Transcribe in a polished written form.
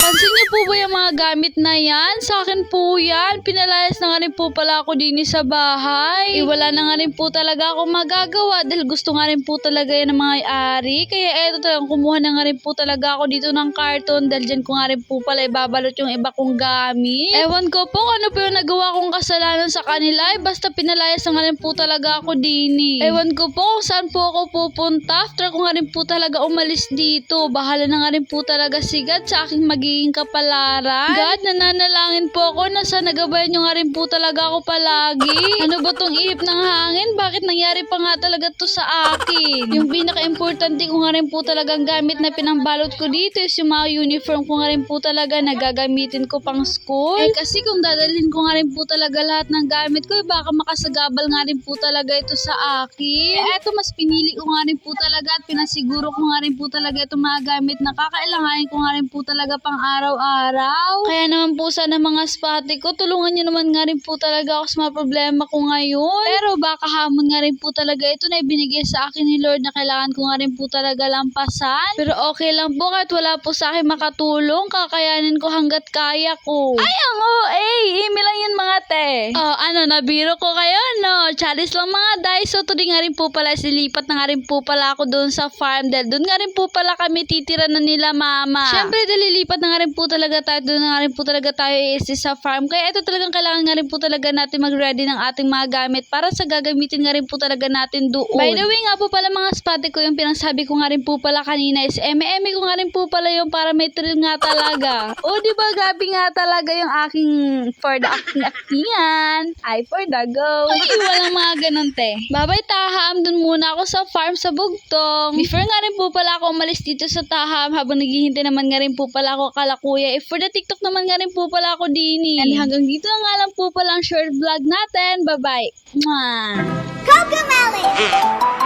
Pansin niyo po ba yung mga gamit na yan? Sa akin po yan. Pinalayas na nga rin po pala ako din sa bahay. Wala na nga rin po talaga ako magagawa dahil gusto nga rin po talaga yan ng mga ari. Kaya eto talagang kumuha na nga rin po talaga ako dito ng karton dahil dyan ko nga rin po pala ibabalot yung iba kong gamit. Ewan ko po ano po yung nagawa kong kasalanan sa kanila. Basta pinalayas na nga rin po talaga ako din. Ewan ko po kung saan po ako pupunta. After ko nga rin po talaga umalis dito. Bahala na nga rin po talaga si God sa aking magiging kapalaran. God, nananalangin po ako na sana nagabayan nyo nga rin po talaga ako palagi. Ano ba tong ihip ng hangin? Bakit nangyari pa nga talaga to sa akin? Yung pinaka-importante ko nga rin po talagang gamit na pinambalot ko dito is yung mga uniform ko nga rin po talaga na gagamitin ko pang school. Kasi kung dadalhin ko nga rin po talaga lahat ng gamit ko, baka makasagabal nga rin po talaga ito sa akin. Eto, mas pinili ko nga rin po talaga at pinasiguro ko nga rin po talaga itong mga gamit na kakailanganin ko nga rin po talaga pang araw-araw. Kaya naman po sana mga spati ko, tulungan nyo naman nga rin po talaga ako sa mga problema ko ngayon. Pero baka hamon nga rin po talaga ito na ibinigay sa akin ni Lord na kailangan ko nga rin po talaga lampasan. Pero okay lang po kahit wala po sa akin makatulong, kakayanin ko hanggat kaya ko. Ay, ang email lang yun mga te. Oh, ano, nabiro ko kayo, no? Charis lang mga day. So, today nga rin po pala, silipat na nga rin po pala ako doon sa farm dahil doon nga rin po pala kami titira na nila mama. Siyempre, dalilipat na nga rin po talaga tayo, doon na nga rin po talaga tayo sa farm. Kaya ito talagang kailangan nga rin po talaga natin mag-ready ng ating mga gamit para sa gagamitin nga rin po talaga natin doon. By the way nga po pala mga spate ko, yung pinangsabi ko nga rin po pala kanina is eme ko nga rin po pala yung para may thrill nga talaga. O diba gabi nga talaga yung aking for the acting-actingan. Ay, for the go. Ay, walang mga ganun te. Babay taham, dun muna ako sa farm sa Bugtong. Before nga rin po pala ako umalis dito sa taham habang naghihintay naman nga rin po pala ako kalakuya. For the TikTok naman nga rin po pala ako dini. And hanggang dito na nga lang po pala ang short vlog natin. Bye-bye. Mwah! Cocomelon!